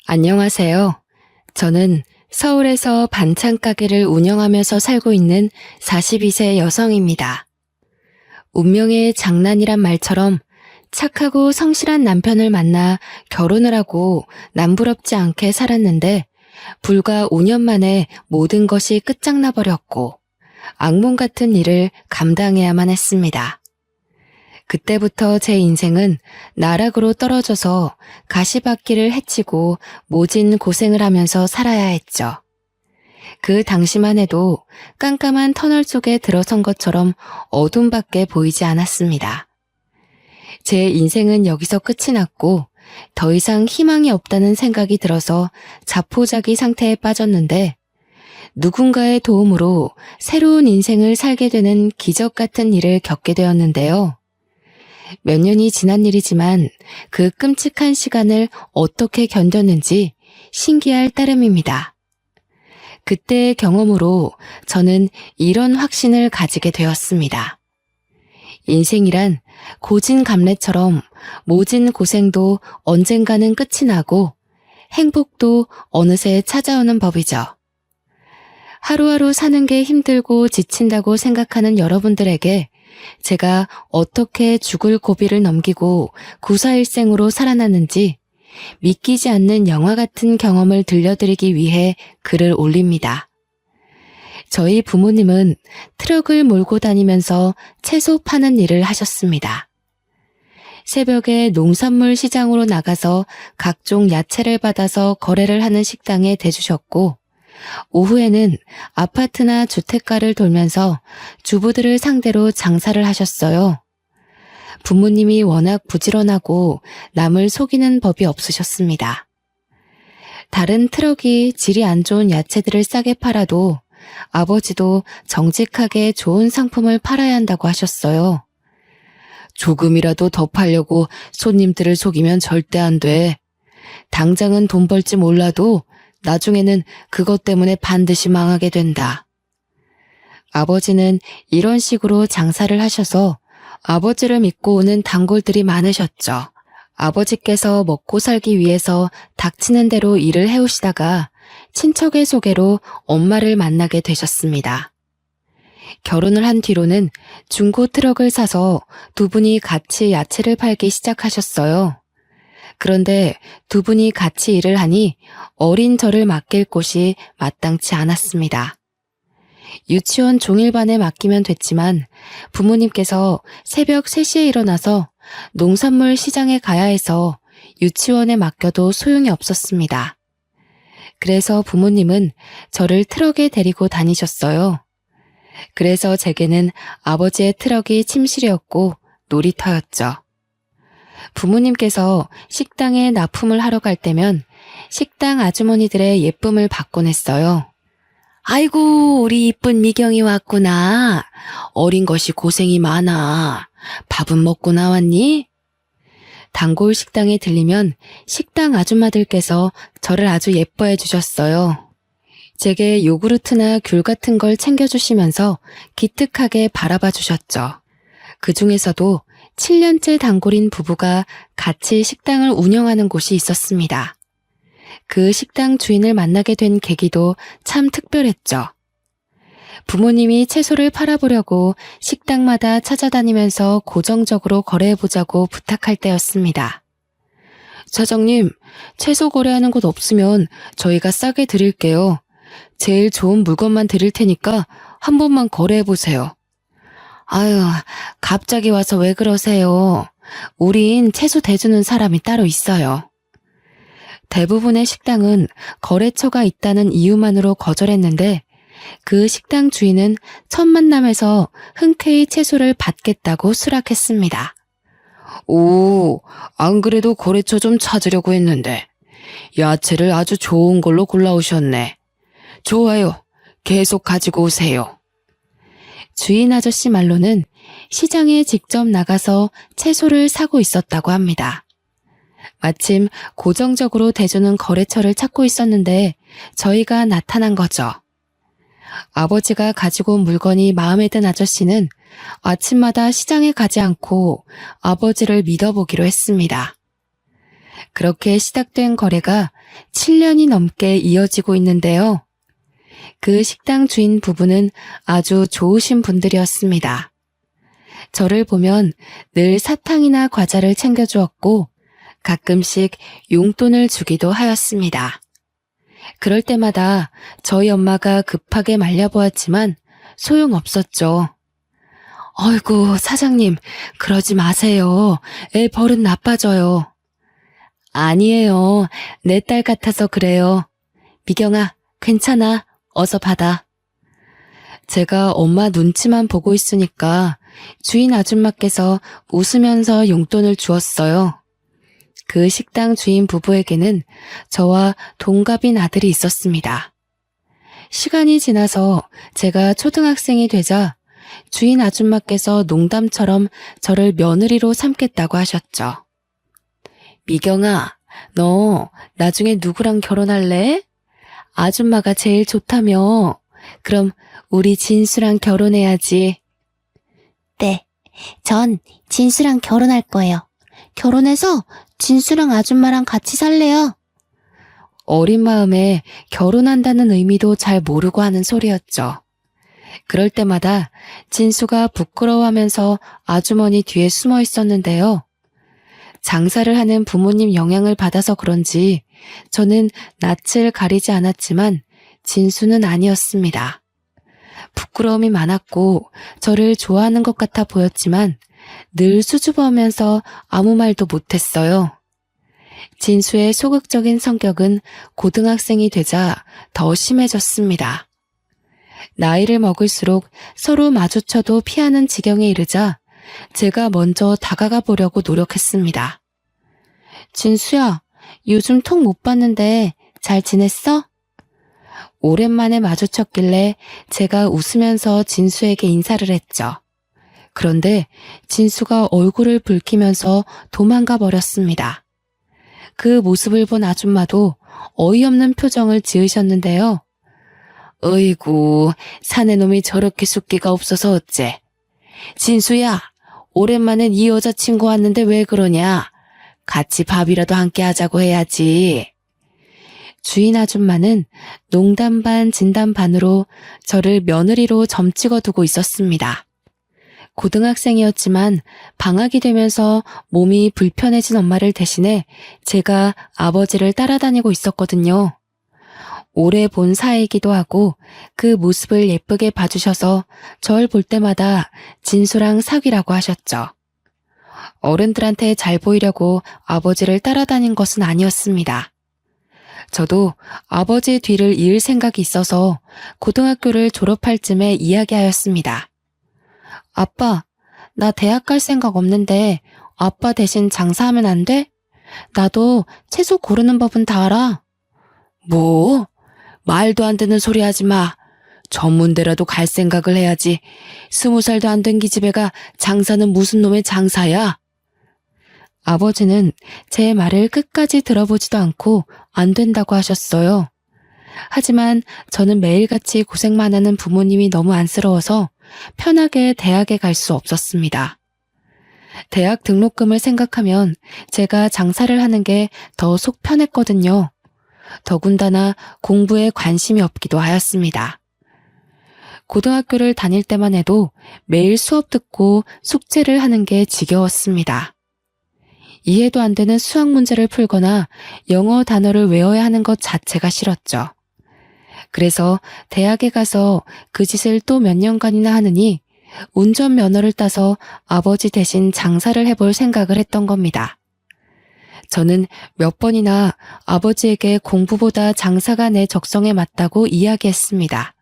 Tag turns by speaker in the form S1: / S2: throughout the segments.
S1: 안녕하세요. 저는 서울에서 반찬 가게를 운영하면서 살고 있는 42세 여성입니다. 운명의 장난이란 말처럼 착하고 성실한 남편을 만나 결혼을 하고 남부럽지 않게 살았는데 불과 5년 만에 모든 것이 끝장나 버렸고 악몽 같은 일을 감당해야만 했습니다. 그때부터 제 인생은 나락으로 떨어져서 가시밭길을 헤치고 모진 고생을 하면서 살아야 했죠. 그 당시만 해도 깜깜한 터널 속에 들어선 것처럼 어둠밖에 보이지 않았습니다. 제 인생은 여기서 끝이 났고 더 이상 희망이 없다는 생각이 들어서 자포자기 상태에 빠졌는데 누군가의 도움으로 새로운 인생을 살게 되는 기적 같은 일을 겪게 되었는데요. 몇 년이 지난 일이지만 그 끔찍한 시간을 어떻게 견뎠는지 신기할 따름입니다. 그때의 경험으로 저는 이런 확신을 가지게 되었습니다. 인생이란 고진감래처럼 모진 고생도 언젠가는 끝이 나고 행복도 어느새 찾아오는 법이죠. 하루하루 사는 게 힘들고 지친다고 생각하는 여러분들에게 제가 어떻게 죽을 고비를 넘기고 구사일생으로 살아났는지 믿기지 않는 영화 같은 경험을 들려드리기 위해 글을 올립니다. 저희 부모님은 트럭을 몰고 다니면서 채소 파는 일을 하셨습니다. 새벽에 농산물 시장으로 나가서 각종 야채를 받아서 거래를 하는 식당에 대주셨고 오후에는 아파트나 주택가를 돌면서 주부들을 상대로 장사를 하셨어요. 부모님이 워낙 부지런하고 남을 속이는 법이 없으셨습니다. 다른 트럭이 질이 안 좋은 야채들을 싸게 팔아도 아버지도 정직하게 좋은 상품을 팔아야 한다고 하셨어요. 조금이라도 더 팔려고 손님들을 속이면 절대 안 돼. 당장은 돈 벌지 몰라도 나중에는 그것 때문에 반드시 망하게 된다. 아버지는 이런 식으로 장사를 하셔서 아버지를 믿고 오는 단골들이 많으셨죠. 아버지께서 먹고 살기 위해서 닥치는 대로 일을 해오시다가 친척의 소개로 엄마를 만나게 되셨습니다. 결혼을 한 뒤로는 중고 트럭을 사서 두 분이 같이 야채를 팔기 시작하셨어요. 그런데 두 분이 같이 일을 하니 어린 저를 맡길 곳이 마땅치 않았습니다. 유치원 종일반에 맡기면 됐지만 부모님께서 새벽 3시에 일어나서 농산물 시장에 가야 해서 유치원에 맡겨도 소용이 없었습니다. 그래서 부모님은 저를 트럭에 데리고 다니셨어요. 그래서 제게는 아버지의 트럭이 침실이었고 놀이터였죠. 부모님께서 식당에 납품을 하러 갈 때면 식당 아주머니들의 예쁨을 받곤 했어요. 아이고, 우리 이쁜 미경이 왔구나. 어린 것이 고생이 많아. 밥은 먹고 나왔니? 단골 식당에 들리면 식당 아줌마들께서 저를 아주 예뻐해 주셨어요. 제게 요구르트나 귤 같은 걸 챙겨주시면서 기특하게 바라봐 주셨죠. 그 중에서도 7년째 단골인 부부가 같이 식당을 운영하는 곳이 있었습니다. 그 식당 주인을 만나게 된 계기도 참 특별했죠. 부모님이 채소를 팔아보려고 식당마다 찾아다니면서 고정적으로 거래해보자고 부탁할 때였습니다. 사장님, 채소 거래하는 곳 없으면 저희가 싸게 드릴게요. 제일 좋은 물건만 드릴 테니까 한 번만 거래해보세요. 아유, 갑자기 와서 왜 그러세요? 우린 채소 대주는 사람이 따로 있어요. 대부분의 식당은 거래처가 있다는 이유만으로 거절했는데 그 식당 주인은 첫 만남에서 흔쾌히 채소를 받겠다고 수락했습니다. 오, 안 그래도 거래처 좀 찾으려고 했는데 야채를 아주 좋은 걸로 골라오셨네. 좋아요. 계속 가지고 오세요. 주인 아저씨 말로는 시장에 직접 나가서 채소를 사고 있었다고 합니다. 마침 고정적으로 대주는 거래처를 찾고 있었는데 저희가 나타난 거죠. 아버지가 가지고 온 물건이 마음에 든 아저씨는 아침마다 시장에 가지 않고 아버지를 믿어보기로 했습니다. 그렇게 시작된 거래가 7년이 넘게 이어지고 있는데요. 그 식당 주인 부부는 아주 좋으신 분들이었습니다. 저를 보면 늘 사탕이나 과자를 챙겨주었고 가끔씩 용돈을 주기도 하였습니다. 그럴 때마다 저희 엄마가 급하게 말려보았지만 소용없었죠. 어이구, 사장님, 그러지 마세요. 애 버릇 나빠져요. 아니에요. 내 딸 같아서 그래요. 미경아, 괜찮아. 어서 받아. 제가 엄마 눈치만 보고 있으니까 주인 아줌마께서 웃으면서 용돈을 주었어요. 그 식당 주인 부부에게는 저와 동갑인 아들이 있었습니다. 시간이 지나서 제가 초등학생이 되자 주인 아줌마께서 농담처럼 저를 며느리로 삼겠다고 하셨죠. 미경아, 너 나중에 누구랑 결혼할래? 아줌마가 제일 좋다며. 그럼 우리 진수랑 결혼해야지.
S2: 네, 전 진수랑 결혼할 거예요. 결혼해서 진수랑 아줌마랑 같이 살래요.
S1: 어린 마음에 결혼한다는 의미도 잘 모르고 하는 소리였죠. 그럴 때마다 진수가 부끄러워하면서 아주머니 뒤에 숨어 있었는데요. 장사를 하는 부모님 영향을 받아서 그런지 저는 낯을 가리지 않았지만 진수는 아니었습니다. 부끄러움이 많았고 저를 좋아하는 것 같아 보였지만 늘 수줍어하면서 아무 말도 못했어요. 진수의 소극적인 성격은 고등학생이 되자 더 심해졌습니다. 나이를 먹을수록 서로 마주쳐도 피하는 지경에 이르자 제가 먼저 다가가 보려고 노력했습니다. 진수야, 요즘 톡 못 봤는데 잘 지냈어? 오랜만에 마주쳤길래 제가 웃으면서 진수에게 인사를 했죠. 그런데 진수가 얼굴을 붉히면서 도망가 버렸습니다. 그 모습을 본 아줌마도 어이없는 표정을 지으셨는데요. 어이구, 사내 놈이 저렇게 숫기가 없어서 어째. 진수야, 오랜만에 네 여자친구 왔는데 왜 그러냐? 같이 밥이라도 함께 하자고 해야지. 주인 아줌마는 농담 반 진담 반으로 저를 며느리로 점찍어 두고 있었습니다. 고등학생이었지만 방학이 되면서 몸이 불편해진 엄마를 대신해 제가 아버지를 따라다니고 있었거든요. 오래 본 사이이기도 하고 그 모습을 예쁘게 봐주셔서 절 볼 때마다 진수랑 사귀라고 하셨죠. 어른들한테 잘 보이려고 아버지를 따라다닌 것은 아니었습니다. 저도 아버지 뒤를 이을 생각이 있어서 고등학교를 졸업할 쯤에 이야기하였습니다. 아빠, 나 대학 갈 생각 없는데 아빠 대신 장사하면 안 돼? 나도 채소 고르는 법은 다 알아. 뭐? 말도 안 되는 소리 하지 마. 전문대라도 갈 생각을 해야지. 20살도 안 된 기집애가 장사는 무슨 놈의 장사야? 아버지는 제 말을 끝까지 들어보지도 않고 안 된다고 하셨어요. 하지만 저는 매일같이 고생만 하는 부모님이 너무 안쓰러워서 편하게 대학에 갈 수 없었습니다. 대학 등록금을 생각하면 제가 장사를 하는 게 더 속 편했거든요. 더군다나 공부에 관심이 없기도 하였습니다. 고등학교를 다닐 때만 해도 매일 수업 듣고 숙제를 하는 게 지겨웠습니다. 이해도 안 되는 수학 문제를 풀거나 영어 단어를 외워야 하는 것 자체가 싫었죠. 그래서 대학에 가서 그 짓을 또 몇 년간이나 하느니 운전면허를 따서 아버지 대신 장사를 해볼 생각을 했던 겁니다. 저는 몇 번이나 아버지에게 공부보다 장사가 내 적성에 맞다고 이야기했습니다.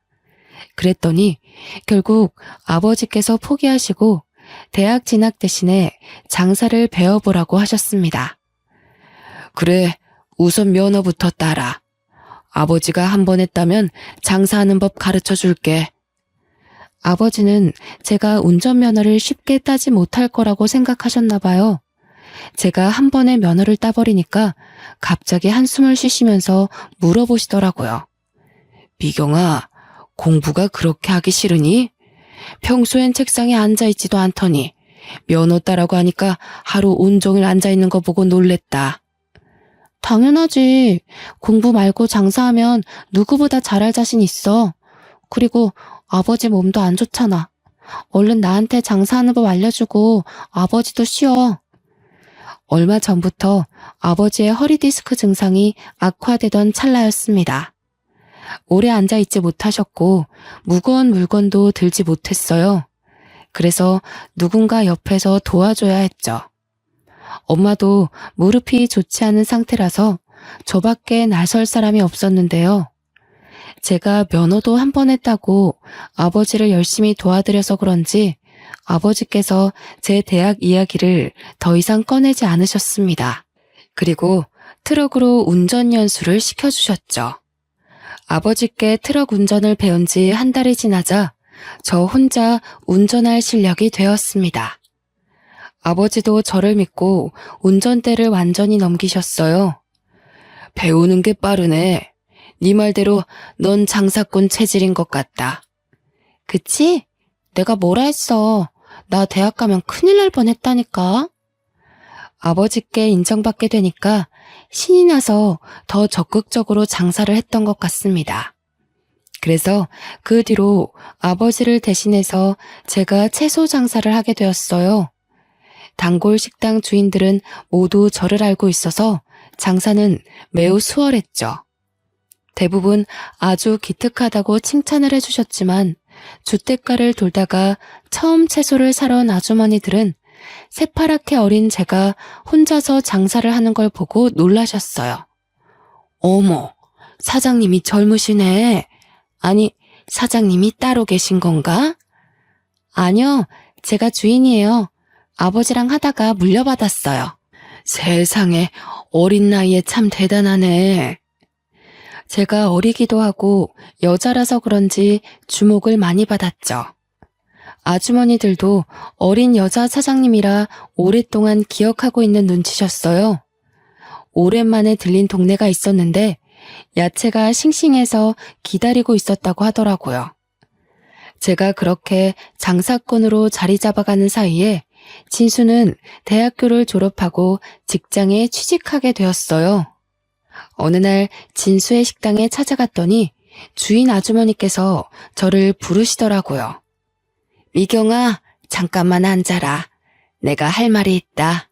S1: 그랬더니 결국 아버지께서 포기하시고 대학 진학 대신에 장사를 배워보라고 하셨습니다. 그래, 우선 면허부터 따라. 아버지가 한 번 했다면 장사하는 법 가르쳐 줄게. 아버지는 제가 운전면허를 쉽게 따지 못할 거라고 생각하셨나 봐요. 제가 한 번에 면허를 따버리니까 갑자기 한숨을 쉬시면서 물어보시더라고요. 미경아, 공부가 그렇게 하기 싫으니? 평소엔 책상에 앉아있지도 않더니 면허 따라고 하니까 하루 온종일 앉아있는 거 보고 놀랬다.
S2: 당연하지. 공부 말고 장사하면 누구보다 잘할 자신 있어. 그리고 아버지 몸도 안 좋잖아. 얼른 나한테 장사하는 법 알려주고 아버지도 쉬어.
S1: 얼마 전부터 아버지의 허리 디스크 증상이 악화되던 찰나였습니다. 오래 앉아있지 못하셨고 무거운 물건도 들지 못했어요. 그래서 누군가 옆에서 도와줘야 했죠. 엄마도 무릎이 좋지 않은 상태라서 저밖에 나설 사람이 없었는데요. 제가 면허도 한 번 했다고 아버지를 열심히 도와드려서 그런지 아버지께서 제 대학 이야기를 더 이상 꺼내지 않으셨습니다. 그리고 트럭으로 운전 연수를 시켜주셨죠. 아버지께 트럭 운전을 배운 지 한 달이 지나자 저 혼자 운전할 실력이 되었습니다. 아버지도 저를 믿고 운전대를 완전히 넘기셨어요. 배우는 게 빠르네. 네 말대로 넌 장사꾼 체질인 것 같다.
S2: 그치? 내가 뭐라 했어. 나 대학 가면 큰일 날 뻔했다니까.
S1: 아버지께 인정받게 되니까 신이 나서 더 적극적으로 장사를 했던 것 같습니다. 그래서 그 뒤로 아버지를 대신해서 제가 채소 장사를 하게 되었어요. 단골 식당 주인들은 모두 저를 알고 있어서 장사는 매우 수월했죠. 대부분 아주 기특하다고 칭찬을 해주셨지만 주택가를 돌다가 처음 채소를 사러 온 아주머니들은 새파랗게 어린 제가 혼자서 장사를 하는 걸 보고 놀라셨어요. 어머, 사장님이 젊으시네. 아니, 사장님이 따로 계신 건가? 아니요, 제가 주인이에요. 아버지랑 하다가 물려받았어요. 세상에, 어린 나이에 참 대단하네. 제가 어리기도 하고 여자라서 그런지 주목을 많이 받았죠. 아주머니들도 어린 여자 사장님이라 오랫동안 기억하고 있는 눈치셨어요. 오랜만에 들린 동네가 있었는데 야채가 싱싱해서 기다리고 있었다고 하더라고요. 제가 그렇게 장사꾼으로 자리 잡아가는 사이에 진수는 대학교를 졸업하고 직장에 취직하게 되었어요. 어느 날 진수의 식당에 찾아갔더니 주인 아주머니께서 저를 부르시더라고요. 미경아, 잠깐만 앉아라. 내가 할 말이 있다.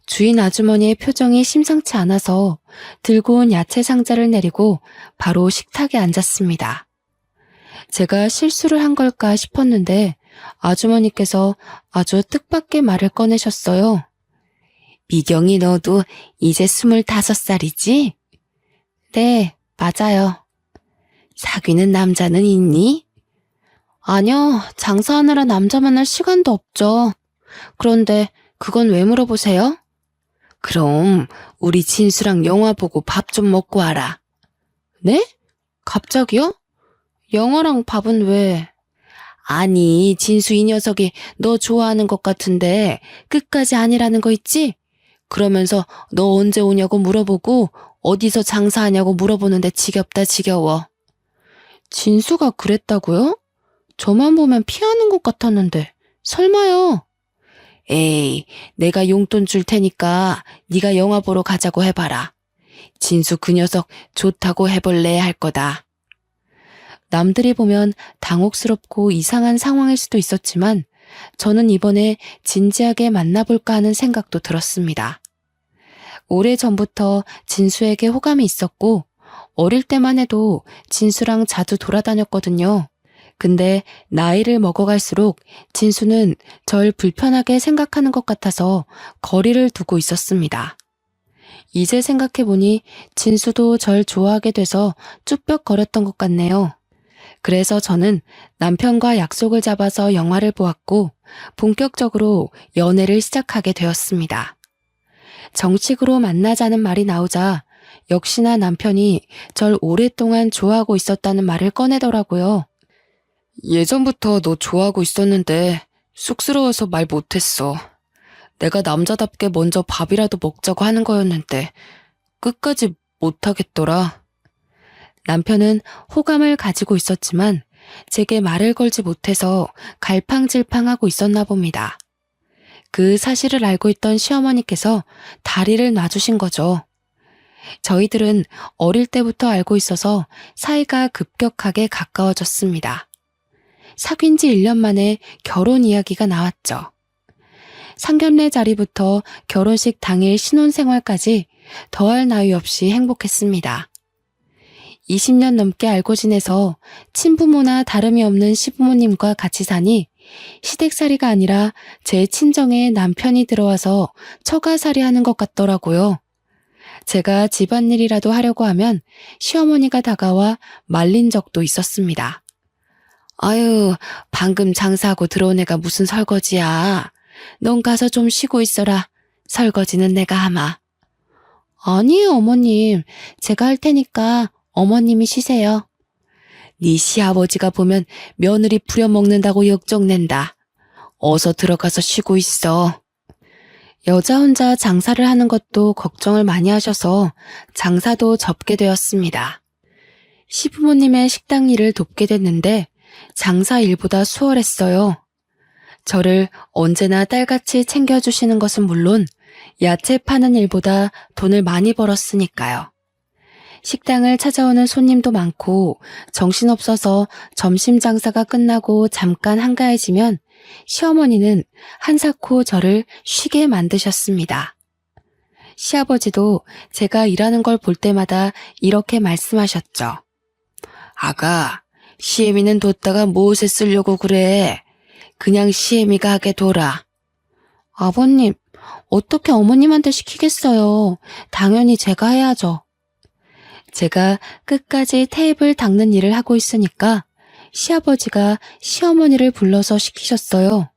S1: 주인 아주머니의 표정이 심상치 않아서 들고 온 야채 상자를 내리고 바로 식탁에 앉았습니다. 제가 실수를 한 걸까 싶었는데 아주머니께서 아주 뜻밖의 말을 꺼내셨어요. 미경이 너도 이제 25살이지? 네, 맞아요. 사귀는 남자는 있니? 아니요, 장사하느라 남자 만날 시간도 없죠. 그런데 그건 왜 물어보세요? 그럼 우리 진수랑 영화 보고 밥 좀 먹고 와라. 네? 갑자기요? 영화랑 밥은 왜? 아니, 진수 이 녀석이 너 좋아하는 것 같은데 끝까지 아니라는 거 있지? 그러면서 너 언제 오냐고 물어보고 어디서 장사하냐고 물어보는데 지겹다 지겨워. 진수가 그랬다고요? 저만 보면 피하는 것 같았는데 설마요. 에이, 내가 용돈 줄 테니까 네가 영화 보러 가자고 해봐라. 진수 그 녀석 좋다고 해볼래 할 거다. 남들이 보면 당혹스럽고 이상한 상황일 수도 있었지만 저는 이번에 진지하게 만나볼까 하는 생각도 들었습니다. 오래전부터 진수에게 호감이 있었고 어릴 때만 해도 진수랑 자주 돌아다녔거든요. 근데 나이를 먹어갈수록 진수는 절 불편하게 생각하는 것 같아서 거리를 두고 있었습니다. 이제 생각해보니 진수도 절 좋아하게 돼서 쭈뼛거렸던 것 같네요. 그래서 저는 남편과 약속을 잡아서 영화를 보았고 본격적으로 연애를 시작하게 되었습니다. 정식으로 만나자는 말이 나오자 역시나 남편이 절 오랫동안 좋아하고 있었다는 말을 꺼내더라고요. 예전부터 너 좋아하고 있었는데 쑥스러워서 말 못했어. 내가 남자답게 먼저 밥이라도 먹자고 하는 거였는데 끝까지 못하겠더라. 남편은 호감을 가지고 있었지만 제게 말을 걸지 못해서 갈팡질팡하고 있었나 봅니다. 그 사실을 알고 있던 시어머니께서 다리를 놔주신 거죠. 저희들은 어릴 때부터 알고 있어서 사이가 급격하게 가까워졌습니다. 사귄 지 1년 만에 결혼 이야기가 나왔죠. 상견례 자리부터 결혼식 당일 신혼생활까지 더할 나위 없이 행복했습니다. 20년 넘게 알고 지내서 친부모나 다름이 없는 시부모님과 같이 사니 시댁살이가 아니라 제 친정에 남편이 들어와서 처가살이 하는 것 같더라고요. 제가 집안일이라도 하려고 하면 시어머니가 다가와 말린 적도 있었습니다. 아유, 방금 장사하고 들어온 애가 무슨 설거지야. 넌 가서 좀 쉬고 있어라. 설거지는 내가 하마.
S2: 아니에요, 어머님. 제가 할 테니까 어머님이 쉬세요.
S1: 네 시아버지가 보면 며느리 부려먹는다고 역정낸다. 어서 들어가서 쉬고 있어. 여자 혼자 장사를 하는 것도 걱정을 많이 하셔서 장사도 접게 되었습니다. 시부모님의 식당 일을 돕게 됐는데 장사 일보다 수월했어요. 저를 언제나 딸같이 챙겨주시는 것은 물론 야채 파는 일보다 돈을 많이 벌었으니까요. 식당을 찾아오는 손님도 많고 정신없어서 점심 장사가 끝나고 잠깐 한가해지면 시어머니는 한사코 저를 쉬게 만드셨습니다. 시아버지도 제가 일하는 걸 볼 때마다 이렇게 말씀하셨죠. 아가, 시애미는 뒀다가 무엇에 쓰려고 그래? 그냥 시애미가 하게 둬라.
S2: 아버님, 어떻게 어머님한테 시키겠어요. 당연히 제가 해야죠. 제가 끝까지 테이블 닦는 일을 하고 있으니까 시아버지가 시어머니를 불러서 시키셨어요.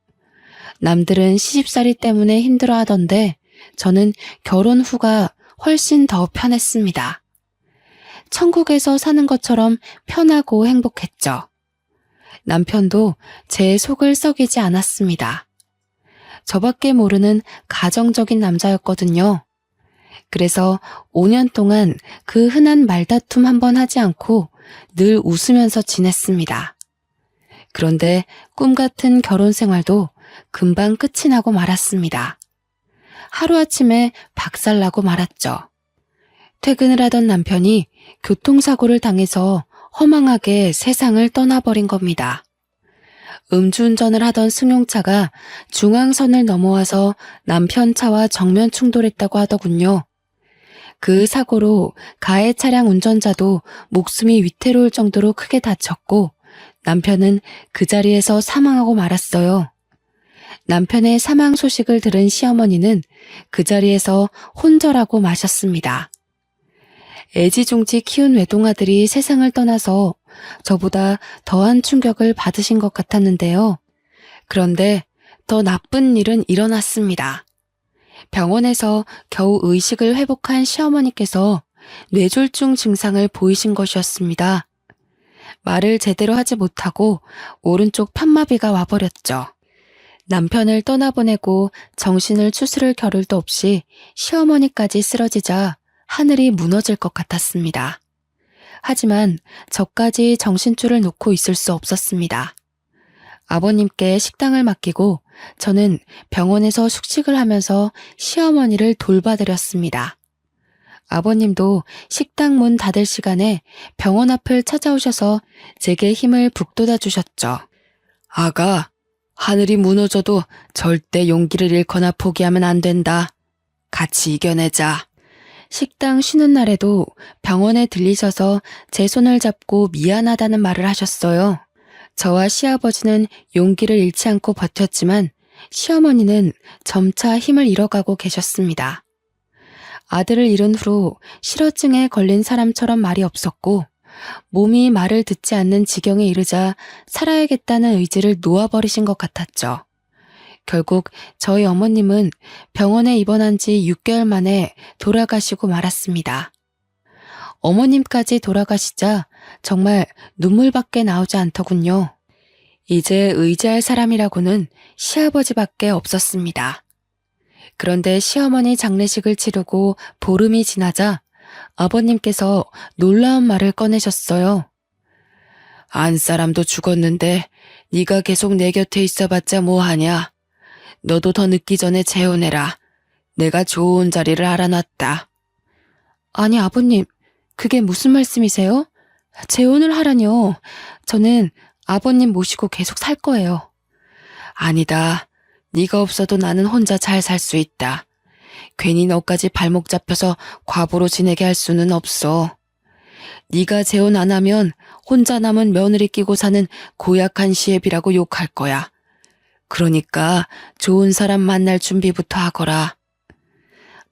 S2: 남들은 시집살이 때문에 힘들어 하던데 저는 결혼 후가 훨씬 더 편했습니다. 천국에서 사는 것처럼 편하고 행복했죠. 남편도 제 속을 썩이지 않았습니다. 저밖에 모르는 가정적인 남자였거든요. 그래서 5년 동안 그 흔한 말다툼 한 번 하지 않고 늘 웃으면서 지냈습니다. 그런데 꿈 같은 결혼 생활도 금방 끝이 나고 말았습니다. 하루아침에 박살나고 말았죠. 퇴근을 하던 남편이 교통사고를 당해서 허망하게 세상을 떠나버린 겁니다. 음주운전을 하던 승용차가 중앙선을 넘어와서 남편 차와 정면 충돌했다고 하더군요. 그 사고로 가해 차량 운전자도 목숨이 위태로울 정도로 크게 다쳤고 남편은 그 자리에서 사망하고 말았어요. 남편의 사망 소식을 들은 시어머니는 그 자리에서 혼절하고 마셨습니다. 애지중지 키운 외동아들이 세상을 떠나서 저보다 더한 충격을 받으신 것 같았는데요. 그런데 더 나쁜 일은 일어났습니다. 병원에서 겨우 의식을 회복한 시어머니께서 뇌졸중 증상을 보이신 것이었습니다. 말을 제대로 하지 못하고 오른쪽 편마비가 와버렸죠. 남편을 떠나보내고 정신을 추스를 겨를도 없이 시어머니까지 쓰러지자 하늘이 무너질 것 같았습니다. 하지만 저까지 정신줄을 놓고 있을 수 없었습니다. 아버님께 식당을 맡기고 저는 병원에서 숙식을 하면서 시어머니를 돌봐드렸습니다. 아버님도 식당 문 닫을 시간에 병원 앞을 찾아오셔서 제게 힘을 북돋아 주셨죠. 아가, 하늘이 무너져도 절대 용기를 잃거나 포기하면 안 된다. 같이 이겨내자. 식당 쉬는 날에도 병원에 들리셔서 제 손을 잡고 미안하다는 말을 하셨어요. 저와 시아버지는 용기를 잃지 않고 버텼지만 시어머니는 점차 힘을 잃어가고 계셨습니다. 아들을 잃은 후로 실어증에 걸린 사람처럼 말이 없었고 몸이 말을 듣지 않는 지경에 이르자 살아야겠다는 의지를 놓아버리신 것 같았죠. 결국 저희 어머님은 병원에 입원한 지 6개월 만에 돌아가시고 말았습니다. 어머님까지 돌아가시자 정말 눈물밖에 나오지 않더군요. 이제 의지할 사람이라고는 시아버지밖에 없었습니다. 그런데 시어머니 장례식을 치르고 보름이 지나자 아버님께서 놀라운 말을 꺼내셨어요. 안 사람도 죽었는데 네가 계속 내 곁에 있어봤자 뭐하냐. 너도 더 늦기 전에 재혼해라. 내가 좋은 자리를 알아놨다. 아니, 아버님, 그게 무슨 말씀이세요? 재혼을 하라뇨. 저는 아버님 모시고 계속 살 거예요.
S1: 아니다. 네가 없어도 나는 혼자 잘 살 수 있다. 괜히 너까지 발목 잡혀서 과부로 지내게 할 수는 없어. 네가 재혼 안 하면 혼자 남은 며느리 끼고 사는 고약한 시애비라고 욕할 거야. 그러니까 좋은 사람 만날 준비부터 하거라.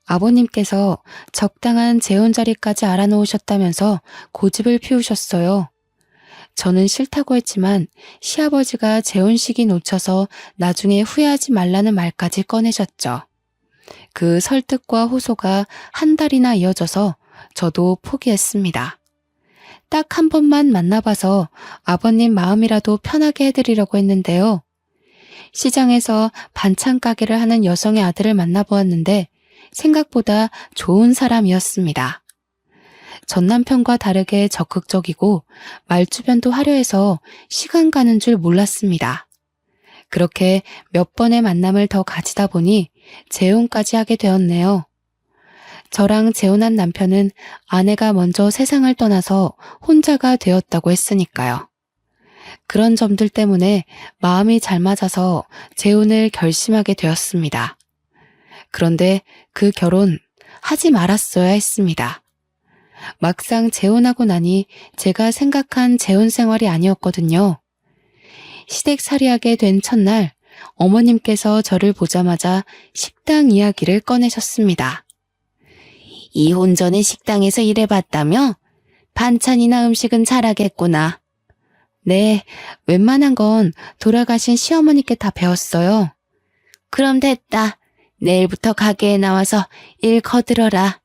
S2: 아버님께서 적당한 재혼 자리까지 알아놓으셨다면서 고집을 피우셨어요. 저는 싫다고 했지만 시아버지가 재혼식이 놓쳐서 나중에 후회하지 말라는 말까지 꺼내셨죠. 그 설득과 호소가 한 달이나 이어져서 저도 포기했습니다. 딱 한 번만 만나봐서 아버님 마음이라도 편하게 해드리려고 했는데요. 시장에서 반찬 가게를 하는 여성의 아들을 만나보았는데 생각보다 좋은 사람이었습니다. 전 남편과 다르게 적극적이고 말주변도 화려해서 시간 가는 줄 몰랐습니다. 그렇게 몇 번의 만남을 더 가지다 보니 재혼까지 하게 되었네요. 저랑 재혼한 남편은 아내가 먼저 세상을 떠나서 혼자가 되었다고 했으니까요. 그런 점들 때문에 마음이 잘 맞아서 재혼을 결심하게 되었습니다. 그런데 그 결혼 하지 말았어야 했습니다. 막상 재혼하고 나니 제가 생각한 재혼 생활이 아니었거든요. 시댁살이하게 된 첫날 어머님께서 저를 보자마자 식당 이야기를 꺼내셨습니다. 이혼 전에 식당에서 일해봤다며? 반찬이나 음식은 잘하겠구나. 네, 웬만한 건 돌아가신 시어머니께 다 배웠어요. 그럼 됐다. 내일부터 가게에 나와서 일 거들어라.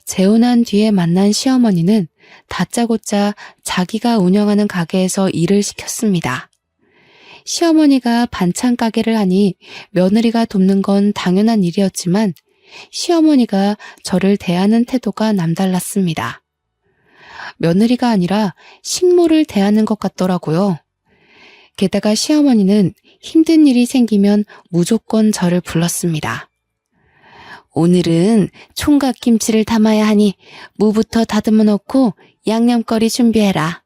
S2: 재혼한 뒤에 만난 시어머니는 다짜고짜 자기가 운영하는 가게에서 일을 시켰습니다. 시어머니가 반찬 가게를 하니 며느리가 돕는 건 당연한 일이었지만 시어머니가 저를 대하는 태도가 남달랐습니다. 며느리가 아니라 식모를 대하는 것 같더라고요. 게다가 시어머니는 힘든 일이 생기면 무조건 저를 불렀습니다. 오늘은 총각김치를 담아야 하니 무부터 다듬어 놓고 양념거리 준비해라.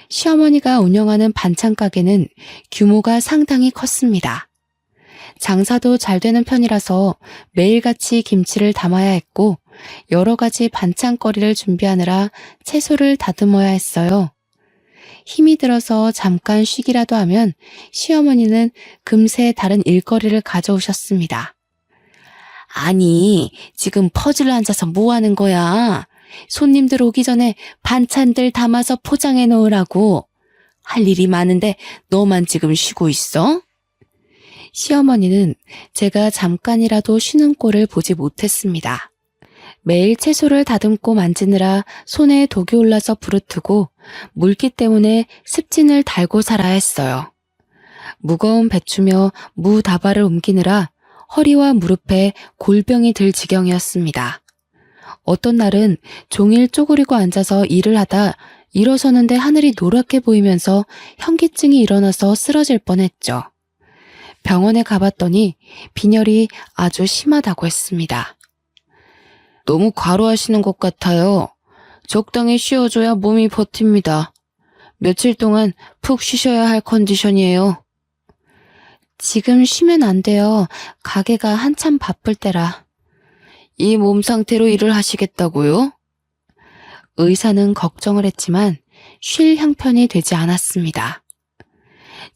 S2: 시어머니가 운영하는 반찬 가게는 규모가 상당히 컸습니다. 장사도 잘 되는 편이라서 매일같이 김치를 담아야 했고 여러 가지 반찬거리를 준비하느라 채소를 다듬어야 했어요. 힘이 들어서 잠깐 쉬기라도 하면 시어머니는 금세 다른 일거리를 가져오셨습니다. 아니, 지금 퍼즐로 앉아서 뭐 하는 거야? 손님들 오기 전에 반찬들 담아서 포장해 놓으라고. 할 일이 많은데 너만 지금 쉬고 있어? 시어머니는 제가 잠깐이라도 쉬는 꼴을 보지 못했습니다. 매일 채소를 다듬고 만지느라 손에 독이 올라서 부르트고 물기 때문에 습진을 달고 살아야 했어요. 무거운 배추며 무 다발을 옮기느라 허리와 무릎에 골병이 들 지경이었습니다. 어떤 날은 종일 쪼그리고 앉아서 일을 하다 일어서는데 하늘이 노랗게 보이면서 현기증이 일어나서 쓰러질 뻔했죠. 병원에 가봤더니 빈혈이 아주 심하다고 했습니다. 너무 과로하시는 것 같아요. 적당히 쉬어줘야 몸이 버팁니다. 며칠 동안 푹 쉬셔야 할 컨디션이에요. 지금 쉬면 안 돼요. 가게가 한참 바쁠 때라. 이 몸 상태로 일을 하시겠다고요? 의사는 걱정을 했지만 쉴 형편이 되지 않았습니다.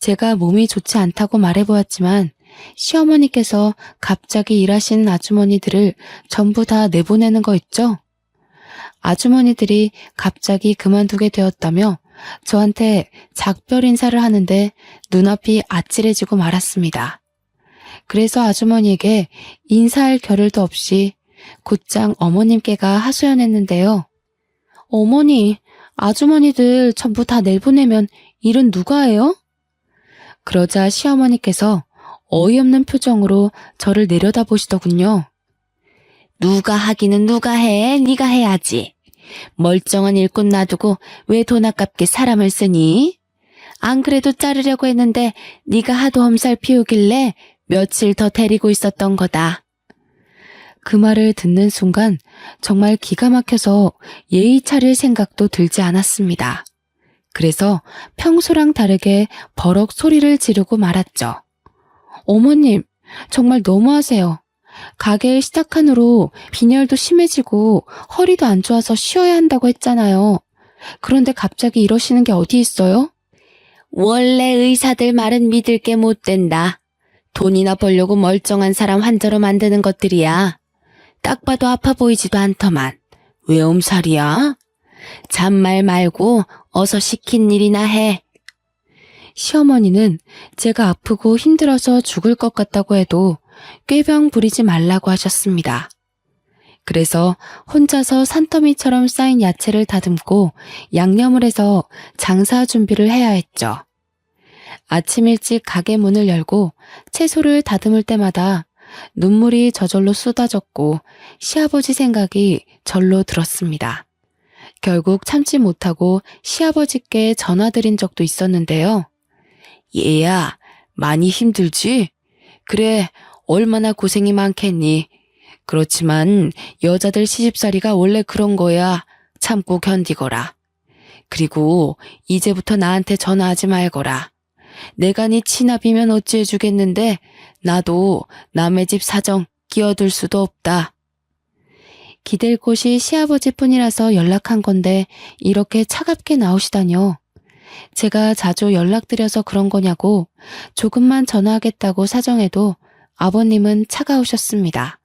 S2: 제가 몸이 좋지 않다고 말해보았지만 시어머니께서 갑자기 일하시는 아주머니들을 전부 다 내보내는 거 있죠? 아주머니들이 갑자기 그만두게 되었다며 저한테 작별 인사를 하는데 눈앞이 아찔해지고 말았습니다. 그래서 아주머니에게 인사할 겨를도 없이 곧장 어머님께가 하소연했는데요. 어머니, 아주머니들 전부 다 내보내면 일은 누가 해요? 그러자 시어머니께서 어이없는 표정으로 저를 내려다보시더군요. 누가 하기는 누가 해? 네가 해야지. 멀쩡한 일꾼 놔두고 왜 돈 아깝게 사람을 쓰니? 안 그래도 자르려고 했는데 네가 하도 엄살 피우길래 며칠 더 데리고 있었던 거다.
S1: 그 말을 듣는 순간 정말 기가 막혀서 예의 차릴 생각도 들지 않았습니다. 그래서 평소랑 다르게 버럭 소리를 지르고 말았죠. 어머님, 정말 너무하세요. 가게 시작한 후로 빈혈도 심해지고 허리도 안 좋아서 쉬어야 한다고 했잖아요. 그런데 갑자기 이러시는 게 어디 있어요? 원래 의사들 말은 믿을 게 못 된다. 돈이나 벌려고 멀쩡한 사람 환자로 만드는 것들이야. 딱 봐도 아파 보이지도 않더만. 왜 엄살이야? 잔말 말고 어서 시킨 일이나 해. 시어머니는 제가 아프고 힘들어서 죽을 것 같다고 해도 꾀병 부리지 말라고 하셨습니다. 그래서 혼자서 산더미처럼 쌓인 야채를 다듬고 양념을 해서 장사 준비를 해야 했죠. 아침 일찍 가게 문을 열고 채소를 다듬을 때마다 눈물이 저절로 쏟아졌고 시아버지 생각이 절로 들었습니다. 결국 참지 못하고 시아버지께 전화드린 적도 있었는데요. 얘야, 많이 힘들지? 그래, 얼마나 고생이 많겠니? 그렇지만 여자들 시집살이가 원래 그런 거야. 참고 견디거라. 그리고 이제부터 나한테 전화하지 말거라. 내가 네 치납이면 어찌해주겠는데 나도 남의 집 사정 끼어들 수도 없다. 기댈 곳이 시아버지뿐이라서 연락한 건데 이렇게 차갑게 나오시다뇨. 제가 자주 연락드려서 그런 거냐고 조금만 전화하겠다고 사정해도 아버님은 차가우셨습니다.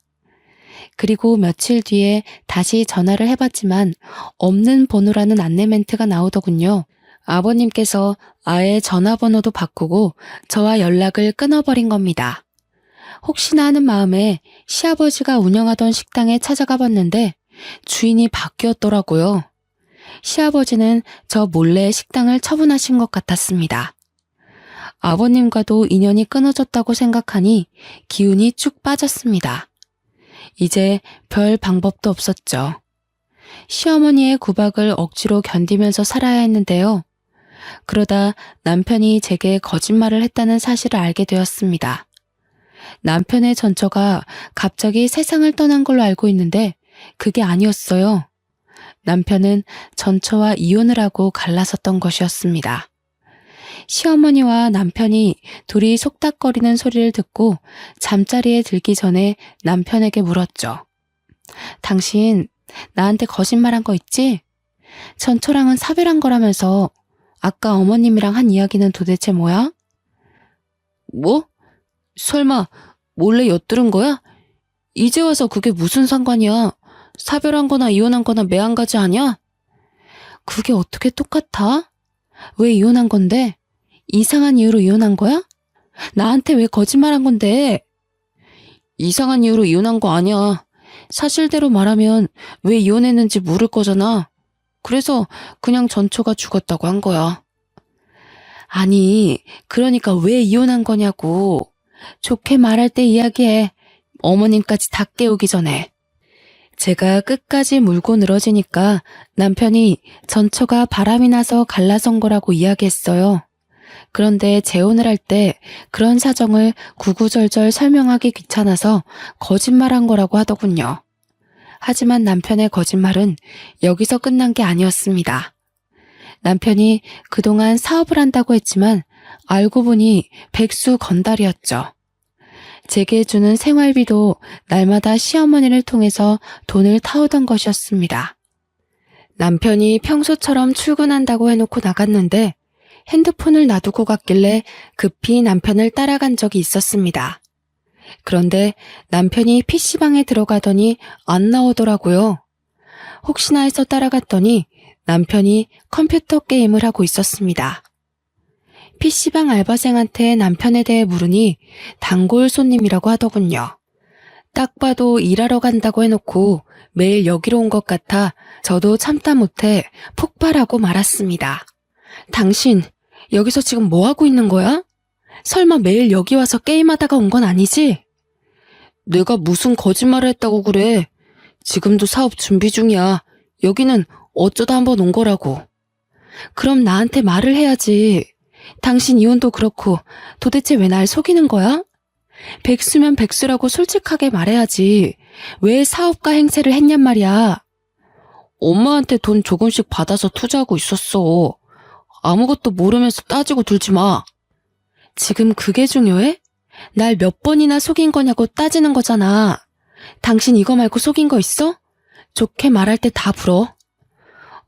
S1: 그리고 며칠 뒤에 다시 전화를 해봤지만 없는 번호라는 안내 멘트가 나오더군요. 아버님께서 아예 전화번호도 바꾸고 저와 연락을 끊어버린 겁니다. 혹시나 하는 마음에 시아버지가 운영하던 식당에 찾아가 봤는데 주인이 바뀌었더라고요. 시아버지는 저 몰래 식당을 처분하신 것 같았습니다. 아버님과도 인연이 끊어졌다고 생각하니 기운이 쭉 빠졌습니다. 이제 별 방법도 없었죠. 시어머니의 구박을 억지로 견디면서 살아야 했는데요. 그러다 남편이 제게 거짓말을 했다는 사실을 알게 되었습니다. 남편의 전처가 갑자기 세상을 떠난 걸로 알고 있는데 그게 아니었어요. 남편은 전처와 이혼을 하고 갈라섰던 것이었습니다. 시어머니와 남편이 둘이 속닥거리는 소리를 듣고 잠자리에 들기 전에 남편에게 물었죠. 당신 나한테 거짓말한 거 있지? 전처랑은 사별한 거라면서 아까 어머님이랑 한 이야기는 도대체 뭐야? 뭐? 설마 몰래 엿들은 거야? 이제 와서 그게 무슨 상관이야? 사별한 거나 이혼한 거나 매한가지 아니야? 그게 어떻게 똑같아? 왜 이혼한 건데? 이상한 이유로 이혼한 거야? 나한테 왜 거짓말한 건데? 이상한 이유로 이혼한 거 아니야. 사실대로 말하면 왜 이혼했는지 물을 거잖아. 그래서 그냥 전처가 죽었다고 한 거야. 아니, 그러니까 왜 이혼한 거냐고. 좋게 말할 때 이야기해. 어머님까지 다 깨우기 전에. 제가 끝까지 물고 늘어지니까 남편이 전처가 바람이 나서 갈라선 거라고 이야기했어요. 그런데 재혼을 할 때 그런 사정을 구구절절 설명하기 귀찮아서 거짓말한 거라고 하더군요. 하지만 남편의 거짓말은 여기서 끝난 게 아니었습니다. 남편이 그동안 사업을 한다고 했지만 알고 보니 백수 건달이었죠. 제게 주는 생활비도 날마다 시어머니를 통해서 돈을 타오던 것이었습니다. 남편이 평소처럼 출근한다고 해놓고 나갔는데 핸드폰을 놔두고 갔길래 급히 남편을 따라간 적이 있었습니다. 그런데 남편이 PC방에 들어가더니 안 나오더라고요. 혹시나 해서 따라갔더니 남편이 컴퓨터 게임을 하고 있었습니다. PC방 알바생한테 남편에 대해 물으니 단골 손님이라고 하더군요. 딱 봐도 일하러 간다고 해놓고 매일 여기로 온 것 같아 저도 참다 못해 폭발하고 말았습니다. 당신 여기서 지금 뭐 하고 있는 거야? 설마 매일 여기 와서 게임하다가 온 건 아니지? 내가 무슨 거짓말을 했다고 그래. 지금도 사업 준비 중이야. 여기는 어쩌다 한번 온 거라고. 그럼 나한테 말을 해야지. 당신 이혼도 그렇고 도대체 왜 날 속이는 거야? 백수면 백수라고 솔직하게 말해야지. 왜 사업가 행세를 했냔 말이야. 엄마한테 돈 조금씩 받아서 투자하고 있었어. 아무것도 모르면서 따지고 들지 마. 지금 그게 중요해? 날 몇 번이나 속인 거냐고 따지는 거잖아. 당신 이거 말고 속인 거 있어? 좋게 말할 때 다 불어.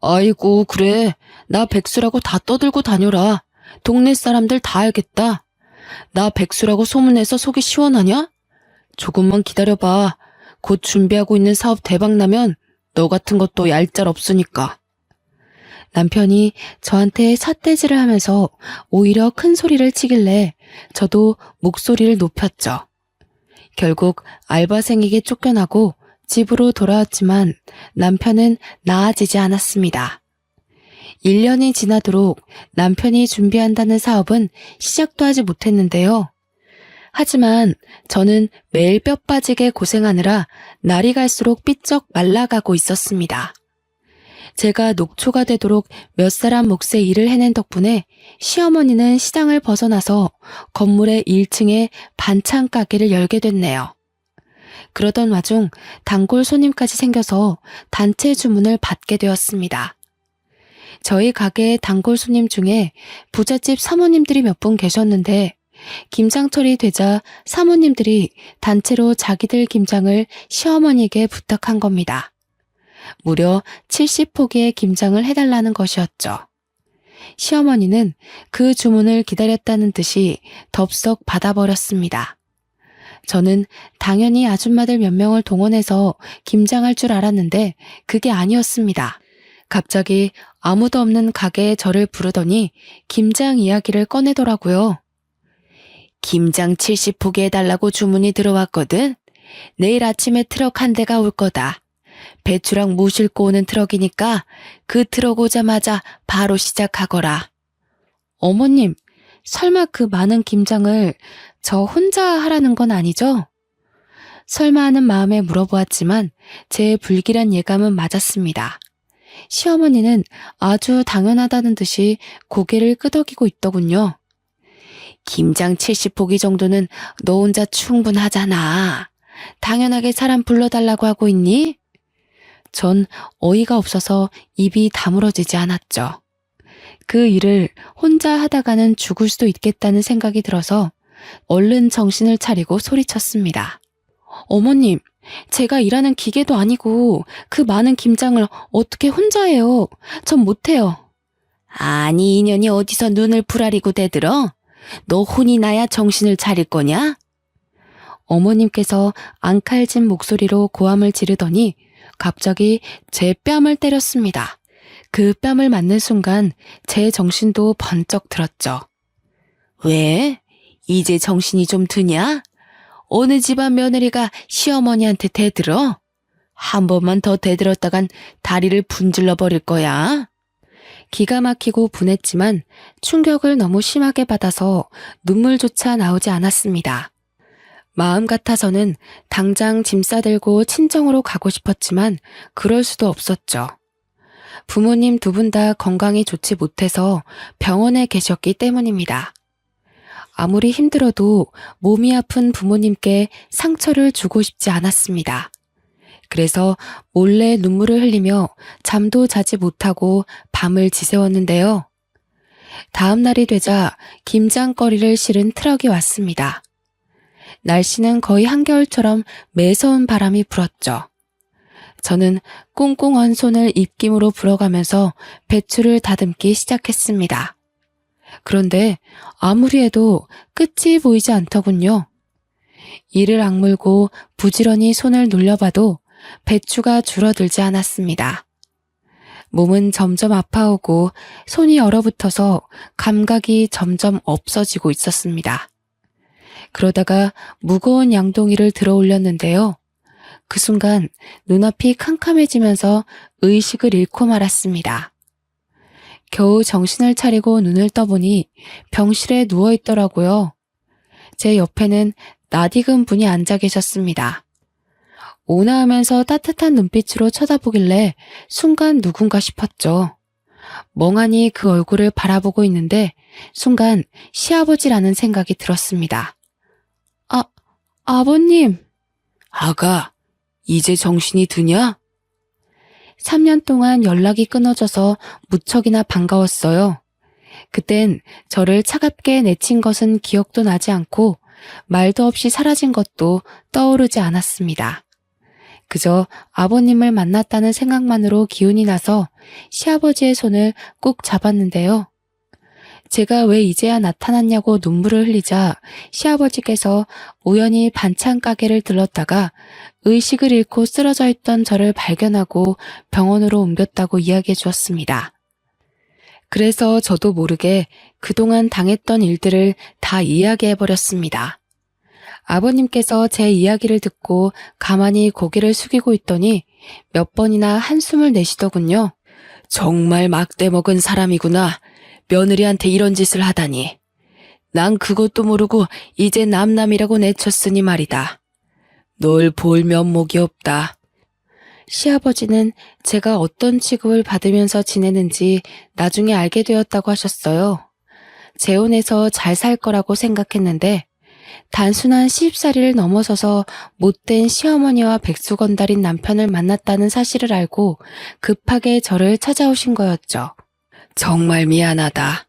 S1: 아이고, 그래. 나 백수라고 다 떠들고 다녀라. 동네 사람들 다 알겠다. 나 백수라고 소문내서 속이 시원하냐? 조금만 기다려봐. 곧 준비하고 있는 사업 대박 나면 너 같은 것도 얄짤 없으니까. 남편이 저한테 삿대질을 하면서 오히려 큰 소리를 치길래 저도 목소리를 높였죠. 결국 알바생에게 쫓겨나고 집으로 돌아왔지만 남편은 나아지지 않았습니다. 1년이 지나도록 남편이 준비한다는 사업은 시작도 하지 못했는데요. 하지만 저는 매일 뼈 빠지게 고생하느라 날이 갈수록 삐쩍 말라가고 있었습니다. 제가 녹초가 되도록 몇 사람 몫의 일을 해낸 덕분에 시어머니는 시장을 벗어나서 건물의 1층에 반찬 가게를 열게 됐네요. 그러던 와중 단골 손님까지 생겨서 단체 주문을 받게 되었습니다. 저희 가게의 단골 손님 중에 부잣집 사모님들이 몇 분 계셨는데 김장철이 되자 사모님들이 단체로 자기들 김장을 시어머니에게 부탁한 겁니다. 무려 70포기의 김장을 해달라는 것이었죠. 시어머니는 그 주문을 기다렸다는 듯이 덥석 받아버렸습니다. 저는 당연히 아줌마들 몇 명을 동원해서 김장할 줄 알았는데 그게 아니었습니다. 갑자기 아무도 없는 가게에 저를 부르더니 김장 이야기를 꺼내더라고요. 김장 70포기 해달라고 주문이 들어왔거든. 내일 아침에 트럭 한 대가 올 거다. 배추랑 무 싣고 오는 트럭이니까 그 트럭 오자마자 바로 시작하거라. 어머님, 설마 그 많은 김장을 저 혼자 하라는 건 아니죠? 설마 하는 마음에 물어보았지만 제 불길한 예감은 맞았습니다. 시어머니는 아주 당연하다는 듯이 고개를 끄덕이고 있더군요. 김장 70포기 정도는 너 혼자 충분하잖아. 당연하게 사람 불러달라고 하고 있니? 전 어이가 없어서 입이 다물어지지 않았죠. 그 일을 혼자 하다가는 죽을 수도 있겠다는 생각이 들어서 얼른 정신을 차리고 소리쳤습니다. 어머님, 제가 일하는 기계도 아니고 그 많은 김장을 어떻게 혼자 해요? 전 못해요. 아니, 이년이 어디서 눈을 부라리고 대들어? 너 혼이 나야 정신을 차릴 거냐? 어머님께서 앙칼진 목소리로 고함을 지르더니 갑자기 제 뺨을 때렸습니다. 그 뺨을 맞는 순간 제 정신도 번쩍 들었죠. 왜? 이제 정신이 좀 드냐? 어느 집안 며느리가 시어머니한테 대들어? 한 번만 더 대들었다간 다리를 분질러 버릴 거야. 기가 막히고 분했지만 충격을 너무 심하게 받아서 눈물조차 나오지 않았습니다. 마음 같아서는 당장 짐 싸들고 친정으로 가고 싶었지만 그럴 수도 없었죠. 부모님 두 분 다 건강이 좋지 못해서 병원에 계셨기 때문입니다. 아무리 힘들어도 몸이 아픈 부모님께 상처를 주고 싶지 않았습니다. 그래서 몰래 눈물을 흘리며 잠도 자지 못하고 밤을 지새웠는데요. 다음 날이 되자 김장거리를 실은 트럭이 왔습니다. 날씨는 거의 한겨울처럼 매서운 바람이 불었죠. 저는 꽁꽁 언 손을 입김으로 불어가면서 배추를 다듬기 시작했습니다. 그런데 아무리 해도 끝이 보이지 않더군요. 이를 악물고 부지런히 손을 눌려봐도 배추가 줄어들지 않았습니다. 몸은 점점 아파오고 손이 얼어붙어서 감각이 점점 없어지고 있었습니다. 그러다가 무거운 양동이를 들어 올렸는데요. 그 순간 눈앞이 캄캄해지면서 의식을 잃고 말았습니다. 겨우 정신을 차리고 눈을 떠보니 병실에 누워있더라고요. 제 옆에는 낯익은 분이 앉아 계셨습니다. 온화하면서 따뜻한 눈빛으로 쳐다보길래 순간 누군가 싶었죠. 멍하니 그 얼굴을 바라보고 있는데 순간 시아버지라는 생각이 들었습니다. 아버님. 아가, 이제 정신이 드냐?
S2: 3년 동안 연락이 끊어져서 무척이나 반가웠어요. 그땐 저를 차갑게 내친 것은 기억도 나지 않고 말도 없이 사라진 것도 떠오르지 않았습니다. 그저 아버님을 만났다는 생각만으로 기운이 나서 시아버지의 손을 꼭 잡았는데요. 제가 왜 이제야 나타났냐고 눈물을 흘리자 시아버지께서 우연히 반찬 가게를 들렀다가 의식을 잃고 쓰러져 있던 저를 발견하고 병원으로 옮겼다고 이야기해 주었습니다. 그래서 저도 모르게 그동안 당했던 일들을 다 이야기해 버렸습니다. 아버님께서 제 이야기를 듣고 가만히 고개를 숙이고 있더니 몇 번이나 한숨을 내쉬더군요.
S1: 정말 막대 먹은 사람이구나. 며느리한테 이런 짓을 하다니. 난 그것도 모르고 이제 남남이라고 내쳤으니 말이다. 널 볼 면목이 없다.
S2: 시아버지는 제가 어떤 취급을 받으면서 지내는지 나중에 알게 되었다고 하셨어요. 재혼해서 잘 살 거라고 생각했는데 단순한 시집살이를 넘어서서 못된 시어머니와 백수건달인 남편을 만났다는 사실을 알고 급하게 저를 찾아오신 거였죠.
S1: 정말 미안하다.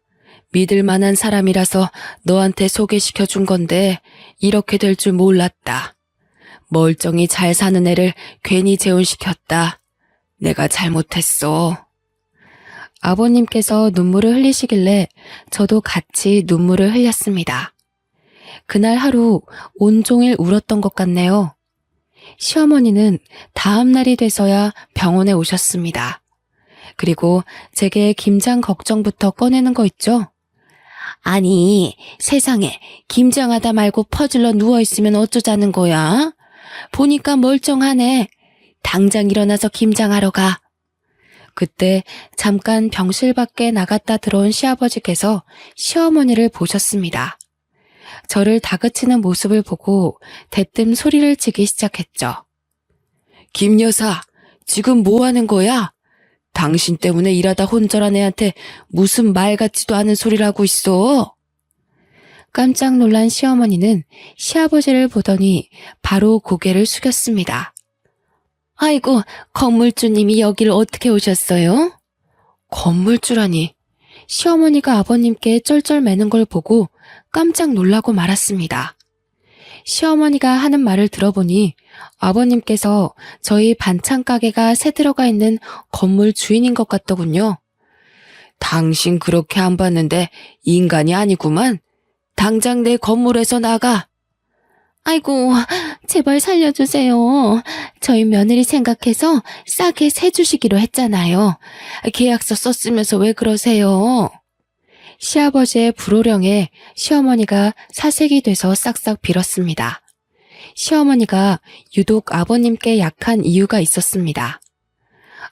S1: 믿을 만한 사람이라서 너한테 소개시켜 준 건데 이렇게 될 줄 몰랐다. 멀쩡히 잘 사는 애를 괜히 재혼시켰다. 내가 잘못했어.
S2: 아버님께서 눈물을 흘리시길래 저도 같이 눈물을 흘렸습니다. 그날 하루 온종일 울었던 것 같네요. 시어머니는 다음 날이 돼서야 병원에 오셨습니다. 그리고 제게 김장 걱정부터 꺼내는 거 있죠? 아니, 세상에 김장하다 말고 퍼질러 누워있으면 어쩌자는 거야? 보니까 멀쩡하네. 당장 일어나서 김장하러 가. 그때 잠깐 병실 밖에 나갔다 들어온 시아버지께서 시어머니를 보셨습니다. 저를 다그치는 모습을 보고 대뜸 소리를 치기 시작했죠.
S1: 김 여사, 지금 뭐 하는 거야? 당신 때문에 일하다 혼절한 애한테 무슨 말 같지도 않은 소리를 하고 있어.
S2: 깜짝 놀란 시어머니는 시아버지를 보더니 바로 고개를 숙였습니다. 아이고, 건물주님이 여길 어떻게 오셨어요?
S1: 건물주라니.
S2: 시어머니가 아버님께 쩔쩔매는 걸 보고 깜짝 놀라고 말았습니다. 시어머니가 하는 말을 들어보니 아버님께서 저희 반찬 가게가 새 들어가 있는 건물 주인인 것 같더군요.
S1: 당신 그렇게 안 봤는데 인간이 아니구만. 당장 내 건물에서 나가.
S2: 아이고, 제발 살려주세요. 저희 며느리 생각해서 싸게 세주시기로 했잖아요. 계약서 썼으면서 왜 그러세요? 시아버지의 불호령에 시어머니가 사색이 돼서 싹싹 빌었습니다. 시어머니가 유독 아버님께 약한 이유가 있었습니다.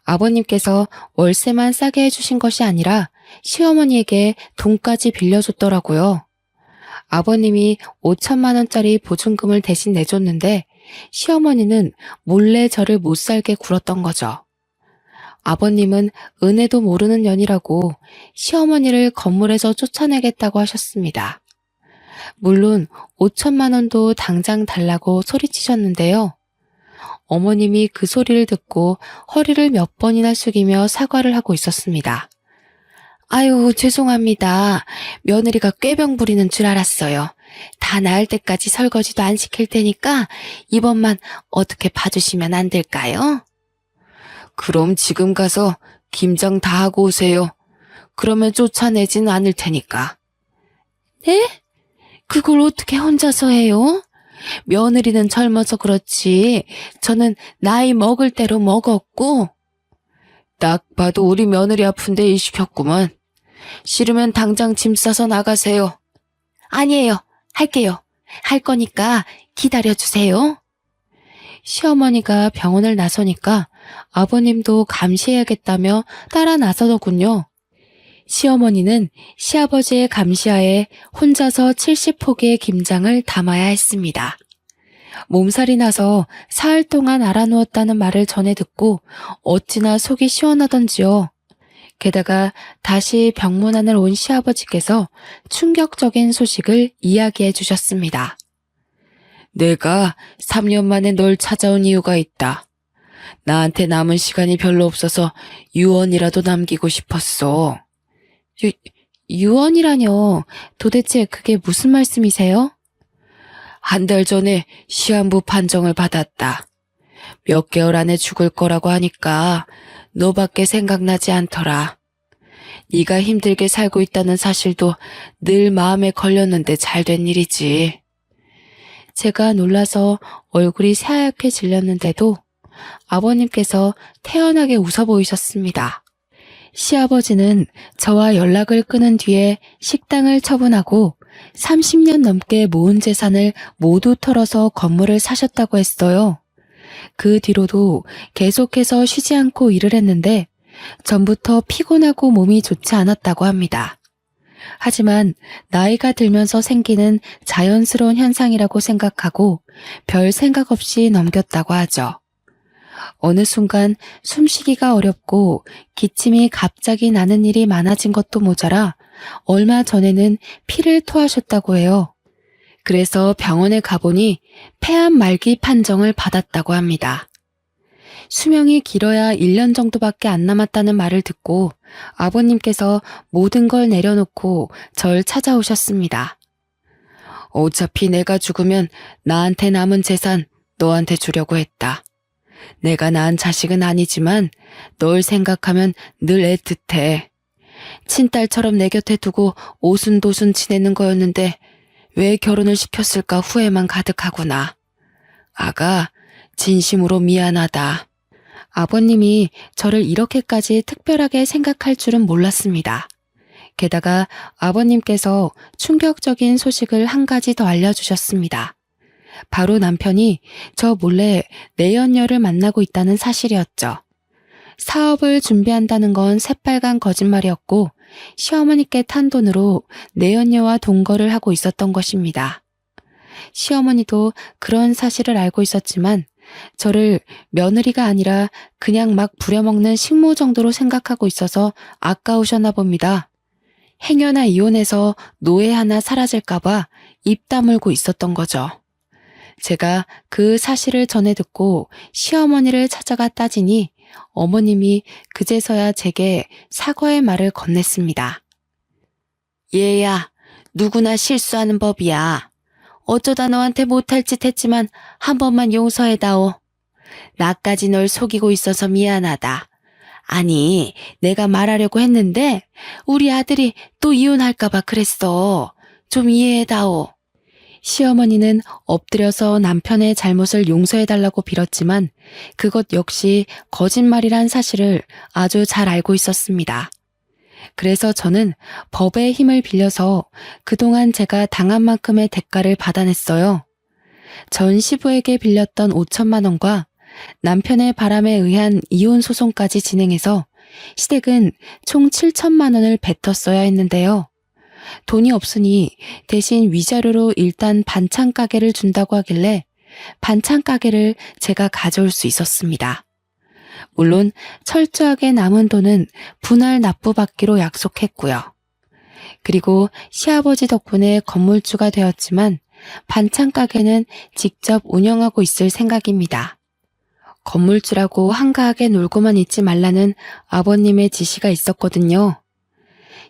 S2: 아버님께서 월세만 싸게 해주신 것이 아니라 시어머니에게 돈까지 빌려줬더라고요. 아버님이 5천만 원짜리 보증금을 대신 내줬는데 시어머니는 몰래 저를 못 살게 굴었던 거죠. 아버님은 은혜도 모르는 년이라고 시어머니를 건물에서 쫓아내겠다고 하셨습니다. 물론 5천만 원도 당장 달라고 소리치셨는데요. 어머님이 그 소리를 듣고 허리를 몇 번이나 숙이며 사과를 하고 있었습니다. 아유, 죄송합니다. 며느리가 꾀병 부리는 줄 알았어요. 다 나을 때까지 설거지도 안 시킬 테니까 이번만 어떻게 봐주시면 안 될까요?
S1: 그럼 지금 가서 김장 다 하고 오세요. 그러면 쫓아내진 않을 테니까.
S2: 네? 그걸 어떻게 혼자서 해요? 며느리는 젊어서 그렇지 저는 나이 먹을 대로 먹었고.
S1: 딱 봐도 우리 며느리 아픈데 일 시켰구만. 싫으면 당장 짐 싸서 나가세요.
S2: 아니에요. 할게요. 할 거니까 기다려주세요. 시어머니가 병원을 나서니까 아버님도 감시해야겠다며 따라 나서더군요. 시어머니는 시아버지의 감시하에 혼자서 70포기의 김장을 담아야 했습니다. 몸살이 나서 사흘 동안 알아누웠다는 말을 전해 듣고 어찌나 속이 시원하던지요. 게다가 다시 병문안을 온 시아버지께서 충격적인 소식을 이야기해 주셨습니다.
S1: 내가 3년 만에 널 찾아온 이유가 있다. 나한테 남은 시간이 별로 없어서 유언이라도 남기고 싶었어.
S2: 유언이라뇨. 도대체 그게 무슨 말씀이세요?
S1: 한 달 전에 시한부 판정을 받았다. 몇 개월 안에 죽을 거라고 하니까 너밖에 생각나지 않더라. 네가 힘들게 살고 있다는 사실도 늘 마음에 걸렸는데 잘 된 일이지.
S2: 제가 놀라서 얼굴이 새하얗게 질렸는데도 아버님께서 태연하게 웃어 보이셨습니다. 시아버지는 저와 연락을 끊은 뒤에 식당을 처분하고 30년 넘게 모은 재산을 모두 털어서 건물을 사셨다고 했어요. 그 뒤로도 계속해서 쉬지 않고 일을 했는데 전부터 피곤하고 몸이 좋지 않았다고 합니다. 하지만 나이가 들면서 생기는 자연스러운 현상이라고 생각하고 별 생각 없이 넘겼다고 하죠. 어느 순간 숨쉬기가 어렵고 기침이 갑자기 나는 일이 많아진 것도 모자라 얼마 전에는 피를 토하셨다고 해요. 그래서 병원에 가보니 폐암 말기 판정을 받았다고 합니다. 수명이 길어야 1년 정도밖에 안 남았다는 말을 듣고 아버님께서 모든 걸 내려놓고 절 찾아오셨습니다.
S1: 어차피 내가 죽으면 나한테 남은 재산 너한테 주려고 했다. 내가 낳은 자식은 아니지만 널 생각하면 늘 애틋해. 친딸처럼 내 곁에 두고 오순도순 지내는 거였는데 왜 결혼을 시켰을까 후회만 가득하구나. 아가, 진심으로 미안하다.
S2: 아버님이 저를 이렇게까지 특별하게 생각할 줄은 몰랐습니다. 게다가 아버님께서 충격적인 소식을 한 가지 더 알려주셨습니다. 바로 남편이 저 몰래 내연녀를 만나고 있다는 사실이었죠. 사업을 준비한다는 건 새빨간 거짓말이었고 시어머니께 탄 돈으로 내연녀와 동거를 하고 있었던 것입니다. 시어머니도 그런 사실을 알고 있었지만 저를 며느리가 아니라 그냥 막 부려먹는 식모 정도로 생각하고 있어서 아까우셨나 봅니다. 행여나 이혼해서 노예 하나 사라질까봐 입 다물고 있었던 거죠. 제가 그 사실을 전해 듣고 시어머니를 찾아가 따지니 어머님이 그제서야 제게 사과의 말을 건넸습니다.
S1: 얘야, 누구나 실수하는 법이야. 어쩌다 너한테 못할 짓 했지만 한 번만 용서해다오. 나까지 널 속이고 있어서 미안하다. 아니, 내가 말하려고 했는데 우리 아들이 또 이혼할까봐 그랬어. 좀 이해해다오.
S2: 시어머니는 엎드려서 남편의 잘못을 용서해달라고 빌었지만 그것 역시 거짓말이란 사실을 아주 잘 알고 있었습니다. 그래서 저는 법의 힘을 빌려서 그동안 제가 당한 만큼의 대가를 받아냈어요. 전 시부에게 빌렸던 5천만 원과 남편의 바람에 의한 이혼 소송까지 진행해서 시댁은 총 7천만 원을 뱉었어야 했는데요. 돈이 없으니 대신 위자료로 일단 반찬 가게를 준다고 하길래 반찬 가게를 제가 가져올 수 있었습니다. 물론 철저하게 남은 돈은 분할 납부받기로 약속했고요. 그리고 시아버지 덕분에 건물주가 되었지만 반찬 가게는 직접 운영하고 있을 생각입니다. 건물주라고 한가하게 놀고만 있지 말라는 아버님의 지시가 있었거든요.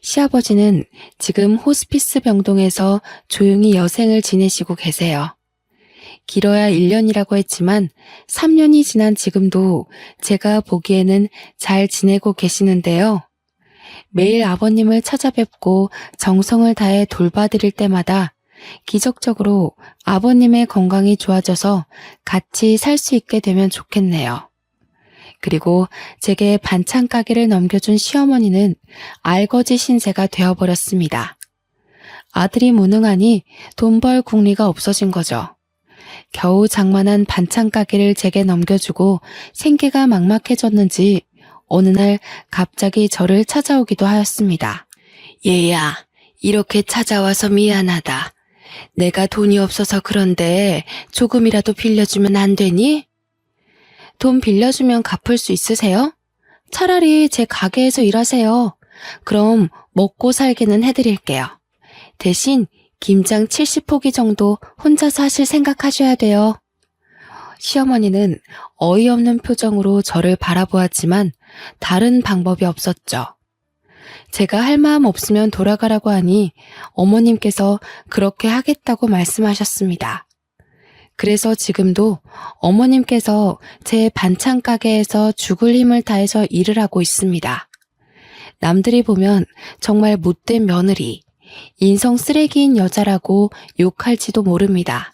S2: 시아버지는 지금 호스피스 병동에서 조용히 여생을 지내시고 계세요. 길어야 1년이라고 했지만 3년이 지난 지금도 제가 보기에는 잘 지내고 계시는데요. 매일 아버님을 찾아뵙고 정성을 다해 돌봐드릴 때마다 기적적으로 아버님의 건강이 좋아져서 같이 살 수 있게 되면 좋겠네요. 그리고 제게 반찬 가게를 넘겨준 시어머니는 알거지 신세가 되어버렸습니다. 아들이 무능하니 돈 벌 궁리가 없어진 거죠. 겨우 장만한 반찬 가게를 제게 넘겨주고 생계가 막막해졌는지 어느 날 갑자기 저를 찾아오기도 하였습니다.
S1: 얘야, 이렇게 찾아와서 미안하다. 내가 돈이 없어서 그런데 조금이라도 빌려주면 안 되니?
S2: 돈 빌려주면 갚을 수 있으세요? 차라리 제 가게에서 일하세요. 그럼 먹고 살기는 해드릴게요. 대신
S1: 김장 70포기 정도 혼자서 하실 생각하셔야 돼요. 시어머니는 어이없는 표정으로 저를 바라보았지만 다른 방법이 없었죠. 제가 할 마음 없으면 돌아가라고 하니 어머님께서 그렇게 하겠다고 말씀하셨습니다. 그래서 지금도 어머님께서 제 반찬 가게에서 죽을 힘을 다해서 일을 하고 있습니다. 남들이 보면 정말 못된 며느리, 인성 쓰레기인 여자라고 욕할지도 모릅니다.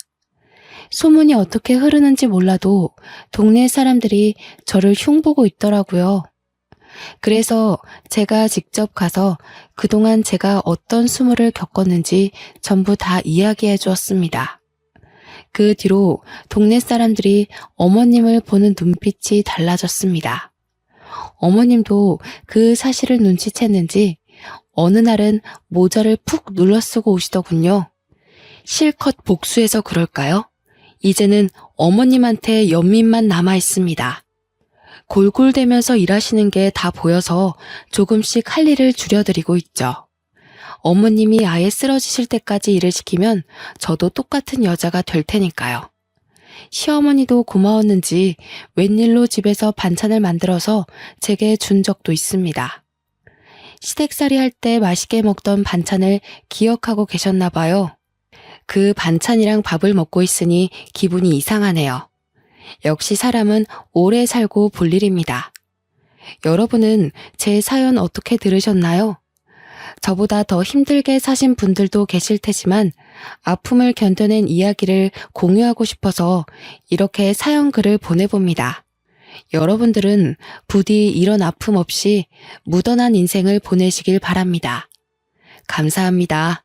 S1: 소문이 어떻게 흐르는지 몰라도 동네 사람들이 저를 흉보고 있더라고요. 그래서 제가 직접 가서 그동안 제가 어떤 수모를 겪었는지 전부 다 이야기해 주었습니다. 그 뒤로 동네 사람들이 어머님을 보는 눈빛이 달라졌습니다. 어머님도 그 사실을 눈치챘는지 어느 날은 모자를 푹 눌러 쓰고 오시더군요. 실컷 복수해서 그럴까요? 이제는 어머님한테 연민만 남아 있습니다. 골골대면서 일하시는 게 다 보여서 조금씩 할 일을 줄여드리고 있죠. 어머님이 아예 쓰러지실 때까지 일을 시키면 저도 똑같은 여자가 될 테니까요. 시어머니도 고마웠는지 웬일로 집에서 반찬을 만들어서 제게 준 적도 있습니다. 시댁살이 할 때 맛있게 먹던 반찬을 기억하고 계셨나 봐요. 그 반찬이랑 밥을 먹고 있으니 기분이 이상하네요. 역시 사람은 오래 살고 볼 일입니다. 여러분은 제 사연 어떻게 들으셨나요? 저보다 더 힘들게 사신 분들도 계실 테지만 아픔을 견뎌낸 이야기를 공유하고 싶어서 이렇게 사연 글을 보내봅니다. 여러분들은 부디 이런 아픔 없이 무던한 인생을 보내시길 바랍니다. 감사합니다.